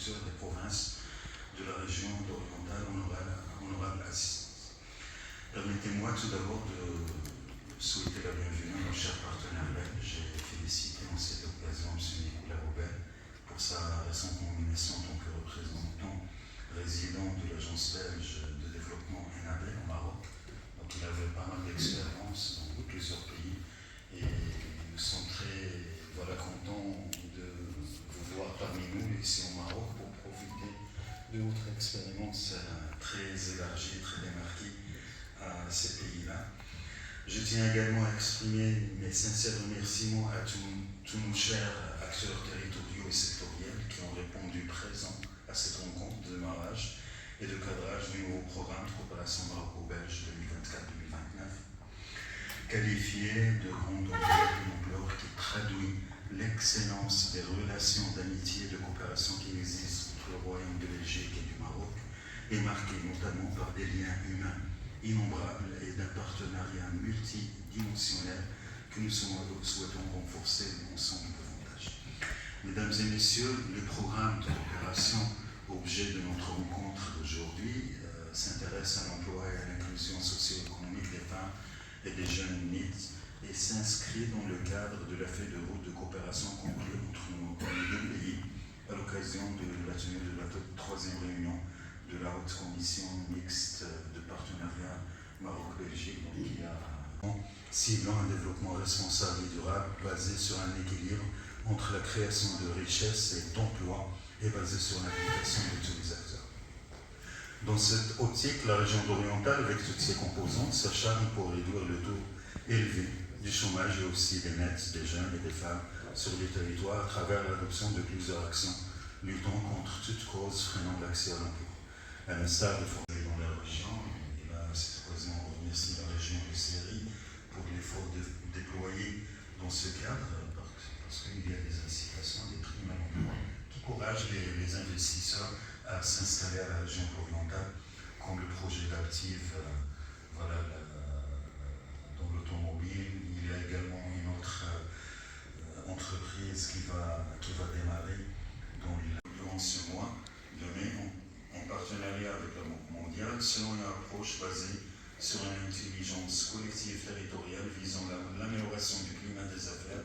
acteurs des provinces de la région orientale, honorable assistance. Permettez-moi tout d'abord de souhaiter la bienvenue à nos chers partenaires belges et féliciter en cette occasion M. Nicolas Robert pour sa récente nomination en tant que représentant résident de l'Agence belge de développement ENABE au Maroc. Donc il avait pas mal d'expérience dans plusieurs pays et nous sommes très contents de vous voir parmi nous ici au Maroc pour profiter de votre expérience très élargie, très démarquée à ces pays-là. Je tiens également à exprimer mes sincères remerciements à tous nos chers acteurs territoriaux et sectoriels qui ont répondu présents à cette rencontre de démarrage et de cadrage du nouveau programme de coopération maroco-belge 2024-2029, qualifié de grande ampleur qui traduit l'excellence des relations d'amitié et de coopération qui existent entre le Royaume de Belgique et du Maroc, est marqué notamment par des liens humains innombrables et d'un partenariat multidimensionnel que nous souhaitons renforcer ensemble davantage. Mesdames et messieurs, le programme de coopération objet de notre rencontre d'aujourd'hui s'intéresse à l'emploi et à l'inclusion socio-économique des femmes et des jeunes NEET et s'inscrit dans le cadre de la feuille de route de coopération conclue entre nos deux pays à l'occasion de la tenue de la troisième réunion de la haute commission mixte de partenariat Maroc-Belgique, ciblant un développement responsable et durable basé sur un équilibre entre la création de richesses et d'emplois et basé sur l'implication de tous les acteurs. Dans cette optique, la région orientale, avec toutes ses composantes, s'acharne pour réduire le taux élevé du chômage et aussi des nets des jeunes et des femmes sur les territoires à travers l'adoption de plusieurs actions luttant contre toute cause freinant l'accès à l'emploi. À l'instar de former dans la région, et là, à cette occasion, on remercie la région de Syrie pour l'effort déployé dans ce cadre, parce qu'il y a des incitations, des primes à l'emploi qui encouragent les investisseurs à s'installer à la région orientale, comme le projet d'Active dans l'automobile. Il y a également une autre entreprise qui va démarrer durant ce mois de mai en partenariat avec la Banque mondiale, selon une approche basée sur une intelligence collective territoriale visant l'amélioration du climat des affaires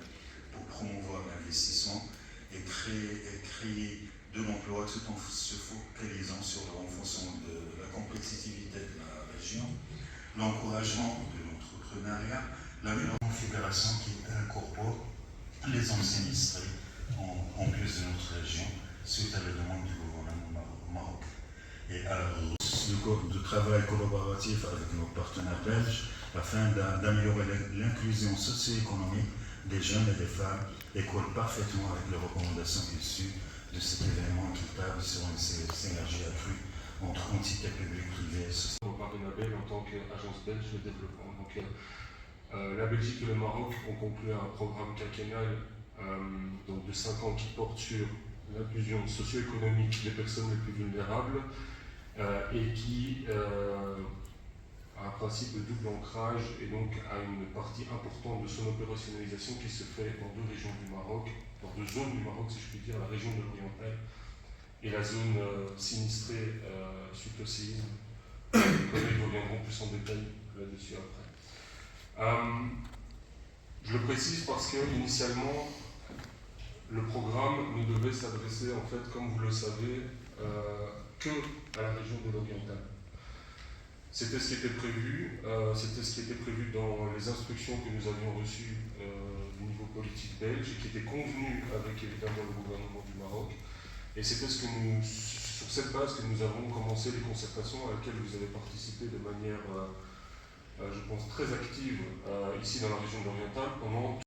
pour promouvoir l'investissement et créer de l'emploi tout en se focalisant sur le renforcement de la compétitivité de la région, l'encouragement de l'entrepreneuriat, la meilleure configuration qui incorpore les hommes sinistrés en plus de notre région suite à la demande du gouvernement marocain. Et alors, de travail collaboratif avec nos partenaires belges afin d'améliorer l'inclusion socio-économique des jeunes et des femmes et colle parfaitement avec les recommandations issues de cet événement équitable sur une synergie accrue entre entités publiques, privées et sociales. Au ENABE en tant qu'agence belge de développement. Donc, la Belgique et le Maroc ont conclu un programme quinquennal de 5 ans qui porte sur l'inclusion socio-économique des personnes les plus vulnérables et qui a un principe de double ancrage et donc a une partie importante de son opérationnalisation qui se fait dans deux régions du Maroc, dans deux zones du Maroc si je puis dire, la région de l'Oriental et la zone sinistrée suite au séisme. Les collègues reviendront plus en détail là-dessus après. Je le précise parce que initialement le programme ne devait s'adresser en fait, comme vous le savez, que à la région de l'Oriental. C'était ce qui était prévu, dans les instructions que nous avions reçues du niveau politique belge et qui était convenu avec évidemment le gouvernement du Maroc. Et c'était sur cette base que nous avons commencé les concertations à laquelle vous avez participé de manière, je pense, très active ici dans la région de l'Oriental pendant